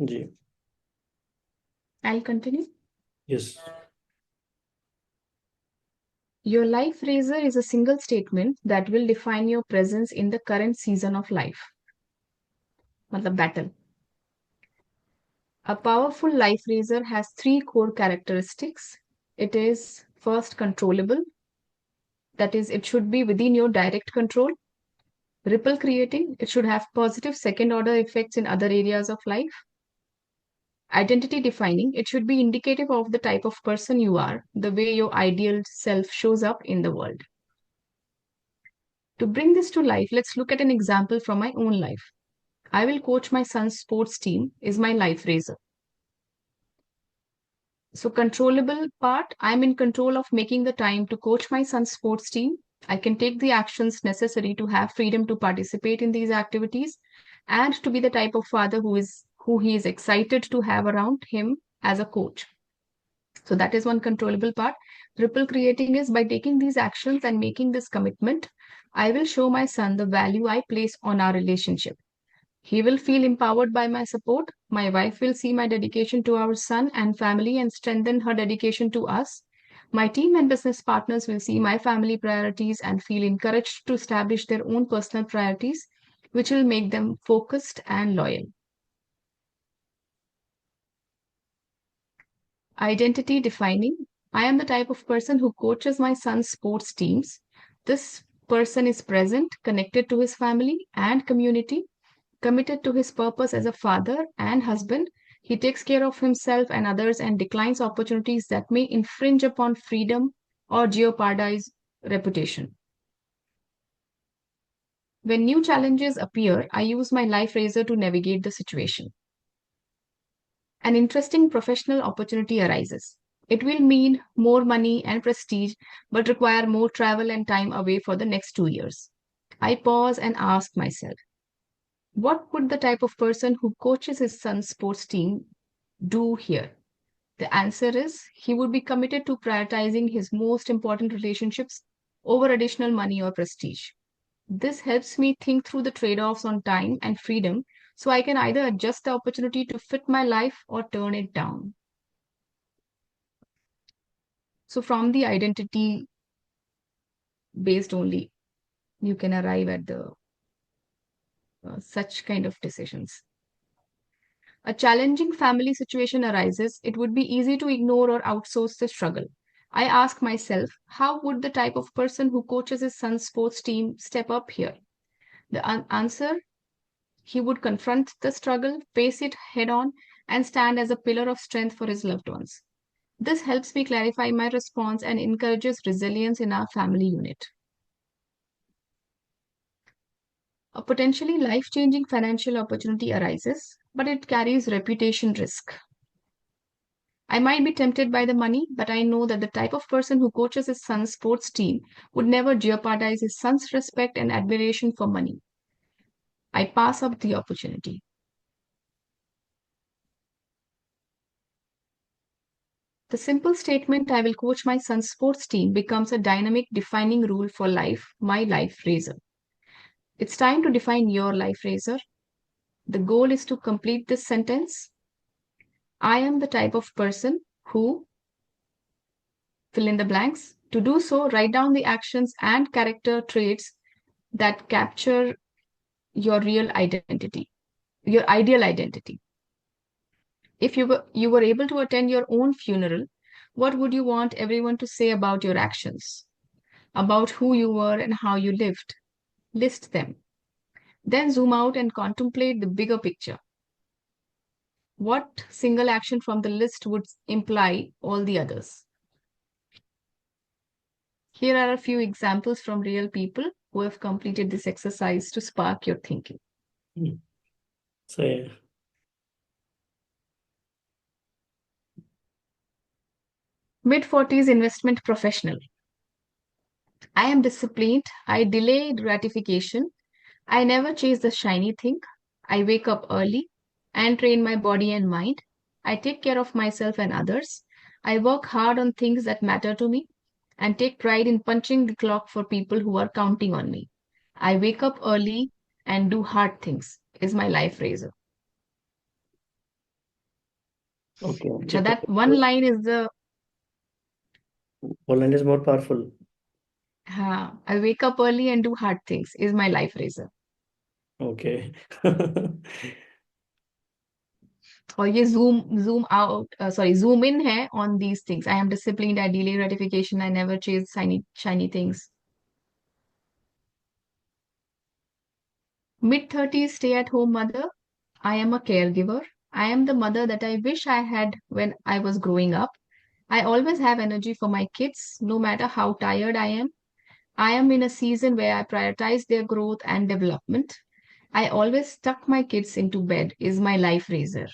Ji. I'll continue. Yes. Your life razor is a single statement that will define your presence in the current season of life. मतलब battle. A powerful life razor has three core characteristics. It is first controllable, that is, it should be within your direct control. Ripple creating, it should have positive second order effects in other areas of life. Identity defining, it should be indicative of the type of person you are, the way your ideal self shows up in the world. To bring this to life, let's look at an example from my own life. I will coach my son's sports team is my life razor. So controllable part, I'm in control of making the time to coach my son's sports team. I can take the actions necessary to have freedom to participate in these activities and to be the type of father who he is excited to have around him as a coach. So that is one controllable part. Ripple creating is by taking these actions and making this commitment, I will show my son the value I place on our relationship. He will feel empowered by my support. My wife will see my dedication to our son and family and strengthen her dedication to us. My team and business partners will see my family priorities and feel encouraged to establish their own personal priorities, which will make them focused and loyal. Identity defining. I am the type of person who coaches my son's sports teams. This person is present, connected to his family and community, committed to his purpose as a father and husband. He takes care of himself and others and declines opportunities that may infringe upon freedom or jeopardize reputation. When new challenges appear, I use my life razor to navigate the situation. An interesting professional opportunity arises. It will mean more money and prestige, but require more travel and time away for the next 2 years. I pause and ask myself, what would the type of person who coaches his son's sports team do here? The answer is he would be committed to prioritizing his most important relationships over additional money or prestige. This helps me think through the trade offs on time and freedom so I can either adjust the opportunity to fit my life or turn it down. So, from the identity based only, you can arrive at the such kind of decisions. A challenging family situation arises, it would be easy to ignore or outsource the struggle. I ask myself, how would the type of person who coaches his son's sports team step up here? The answer, he would confront the struggle, face it head on, and stand as a pillar of strength for his loved ones. This helps me clarify my response and encourages resilience in our family unit. A potentially life changing financial opportunity arises, but it carries reputation risk. I might be tempted by the money, but I know that the type of person who coaches his son's sports team would never jeopardize his son's respect and admiration for money. I pass up the opportunity. The simple statement, I will coach my son's sports team, becomes a dynamic defining rule for life, my life razor. It's time to define your life razor. The goal is to complete this sentence. I am the type of person who fill in the blanks. To do so, write down the actions and character traits that capture your real identity, your ideal identity. If you were able to attend your own funeral, what would you want everyone to say about your actions, about who you were and how you lived? List them. Then zoom out and contemplate the bigger picture. What single action from the list would imply all the others? Here are a few examples from real people who have completed this exercise to spark your thinking. सही है। Mid 40s investment professional. I am disciplined. I delay gratification. I never chase the shiny thing. I wake up early and train my body and mind. I take care of myself and others. I work hard on things that matter to me and take pride in punching the clock for people who are counting on me. I wake up early and do hard things is my life razor. Okay. So that one line is the Poland is more powerful. I wake up early and do hard things is my life razor. Okay. और ये zoom out sorry zoom in है on these things. I am disciplined, I delay gratification, I never chase shiny things. Mid 30s stay at home mother. I am a caregiver. I am the mother that I wish I had when I was growing up. I always have energy for my kids, no matter how tired I am. I am in a season where I prioritize their growth and development. I always tuck my kids into bed, is my life razor.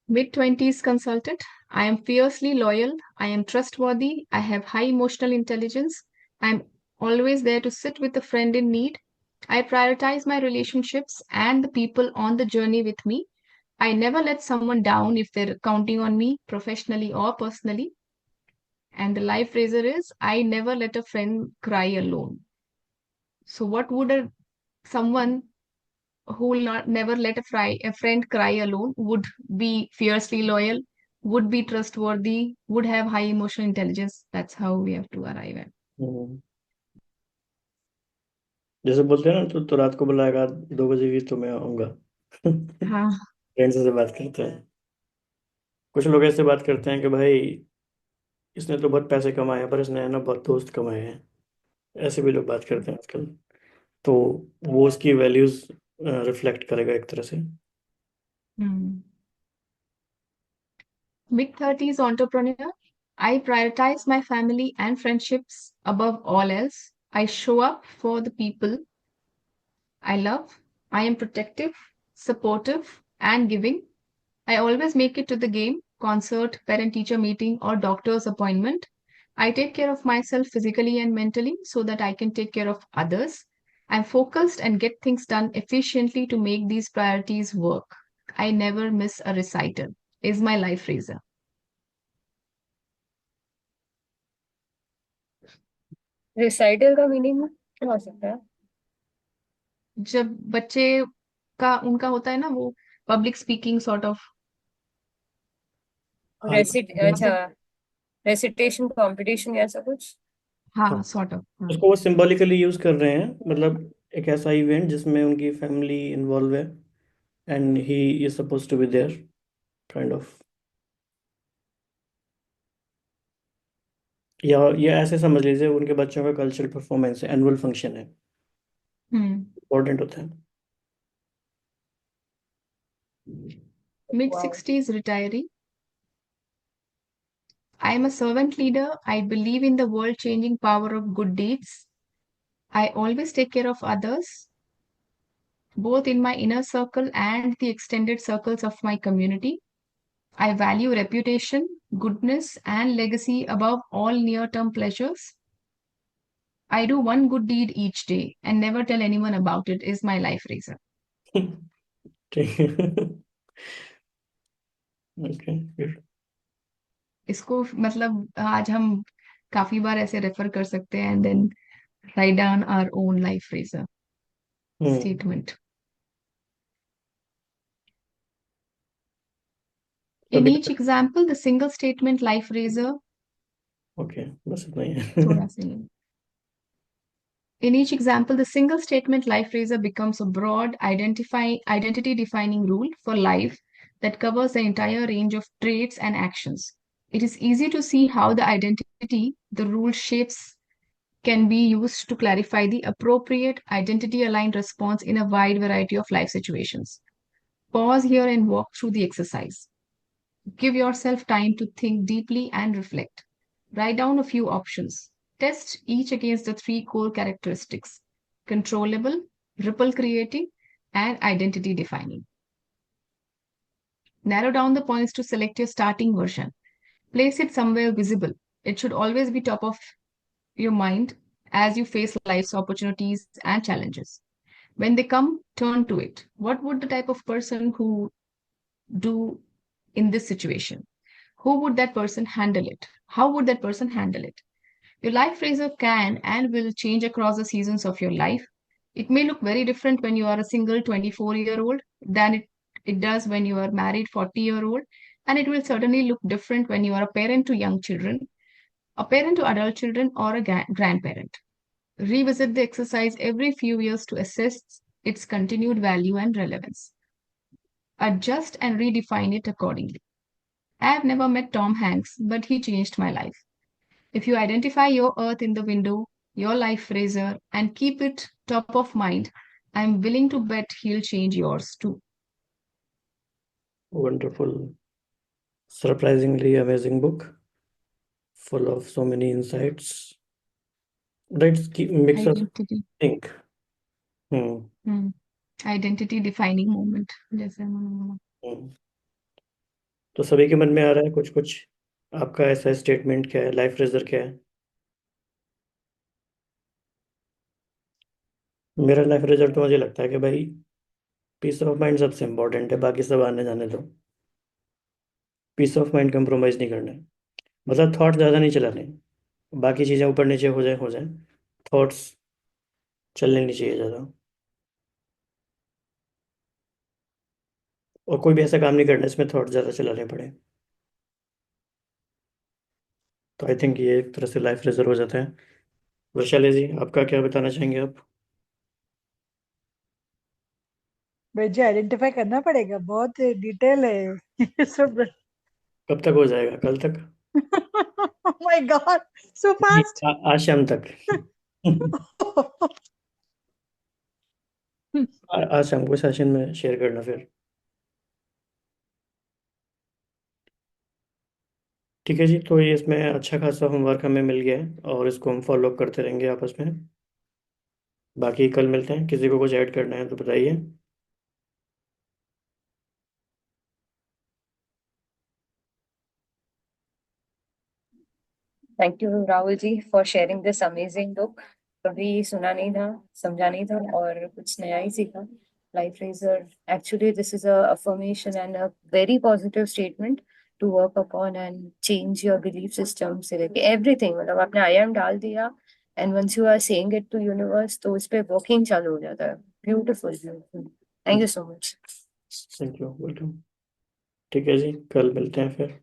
Mid 20s consultant. I am fiercely loyal. I am trustworthy. I have high emotional intelligence. I am always there to sit with a friend in need. I prioritize my relationships and the people on the journey with me. I never let someone down if they're counting on me, professionally or personally. And the life razor is I never let a friend cry alone. So, what would someone who will not never let a friend cry alone would be fiercely loyal, would be trustworthy, would have high emotional intelligence. That's how we have to arrive at. हम्म, जैसे बोलते हैं ना, तो रात को बुलाएगा 2 बजे भी तो मैं आऊंगा। हाँ. फ्रेंड्स से बात करते हैं। कुछ लोग ऐसे बात करते हैं कि भाई इसने तो बहुत पैसे कमाए हैं पर इसने है ना बहुत दोस्त कमाए हैं। ऐसे भी लोग बात करते हैं आजकल। तो वो उसकी वैल्यूज रिफ्लेक्ट करेगा एक तरह से। Hmm. Mid 30s entrepreneur. I prioritize my family and friendships above all else. I show up for the people I love. I am protective, supportive, and giving. I always make it to the game, concert, parent teacher meeting, or doctor's appointment. I take care of myself physically and mentally so that I can take care of others. I'm focused and get things done efficiently to make these priorities work. I never miss a recital, is my life razor. Recital का meaning क्या हो सकता है? जब बच्चे का उनका होता है ना वो पब्लिक स्पीकिंग सॉर्ट ऑफ हाँ रेसिट अच्छा, रेसिटेशन कंपटीशन ऐसा कुछ? हाँ, हाँ सॉर्ट ऑफ हाँ. उसको वो सिंबॉलिकली यूज कर रहे हैं, मतलब एक ऐसा इवेंट जिसमें उनकी फैमिली इन्वॉल्व है and he is suppose to be there, kind of. या ये ऐसे समझ लीजिए उनके बच्चों का कल्चरल परफॉर्मेंस है, एनुअल फंक्शन है, हम्म. इम्पोर्टेंट होता है। Mid wow. 60s retiree. I am a servant leader. I believe in the world changing power of good deeds. I always take care of others, both in my inner circle and the extended circles of my community. I value reputation, goodness, and legacy above all near term pleasures. I do one good deed each day and never tell anyone about it, is my life razor. ठीक है। Okay, फिर इसको मतलब आज हम काफी बार ऐसे refer कर सकते हैं and then write down our own life razor hmm, statement. In कभी each example, the single statement life razor, okay, बस इतना ही है। थोड़ा सा ही. In each example, the single statement life razor becomes a broad identity defining rule for life that covers the entire range of traits and actions. It is easy to see how the identity the rule shapes can be used to clarify the appropriate identity aligned response in a wide variety of life situations. Pause here and walk through the exercise. Give yourself time to think deeply and reflect. Write down a few options. Test each against the three core characteristics: controllable, ripple creating, and identity defining. Narrow down the points to select your starting version. Place it somewhere visible. It should always be top of your mind as you face life's opportunities and challenges. When they come, turn to it. What would the type of person who do in this situation? Who would that person handle it? How would that person handle it? Your life razor can and will change across the seasons of your life. It may look very different when you are a single 24-year-old than it does when you are married 40-year-old, and it will certainly look different when you are a parent to young children, a parent to adult children, or a grandparent. Revisit the exercise every few years to assess its continued value and relevance. Adjust and redefine it accordingly. I have never met Tom Hanks, but he changed my life. If you identify your earth in the window, your life razor, and keep it top of mind, I'm willing to bet he'll change yours too. Wonderful, surprisingly amazing book, full of so many insights. That makes us Identity. think. Hmm. Hmm. Identity defining moment. जैसे Hmm. तो सभी के मन में आ रहा है कुछ कुछ। आपका ऐसा स्टेटमेंट क्या है, लाइफ रेजर क्या है? मेरा लाइफ रेजर तो मुझे लगता है कि भाई पीस ऑफ माइंड सबसे इम्पोर्टेंट है, बाकी सब आने जाने दो। पीस ऑफ माइंड कंप्रोमाइज नहीं करना है, मतलब थॉट ज़्यादा नहीं चलाने, बाकी चीज़ें ऊपर नीचे हो जाए, थॉट्स चलने नहीं चाहिए ज़्यादा। और कोई भी ऐसा काम नहीं करना इसमें थॉट ज़्यादा चलाने पड़े। तो आई थिंक ये एक तरह से लाइफ रेजर हो जाता है। वैशाली जी, आपका क्या बताना चाहेंगे आप? मुझे आइडेंटिफाई करना पड़ेगा, बहुत डिटेल है ये सब। कब तक हो जाएगा, कल तक? माय गॉड, सो नहीं, फास्ट। आज शाम तक। आज शाम को सेशन में शेयर करना फिर। ठीक है जी, तो ये इसमें अच्छा खासा होमवर्क हमें मिल गया है और इसको हम फॉलो अप करते रहेंगे आपस में। बाकी कल मिलते हैं, किसी को कुछ ऐड करना है तो बताइए। Thank you, Rahul ji, for sharing this amazing book. कभी सुना नहीं था, समझा नहीं था और कुछ नया ही सीखा. Life Razor, actually this is a affirmation and a very positive statement to work upon and change your belief system से लेके everything. मतलब आपने I am डाल दिया and once you are saying it to universe तो उस पे working चालू हो जाता है. Beautiful, beautiful. Thank you so much. Thank you, welcome. ठीक है जी, कल मिलते हैं फिर।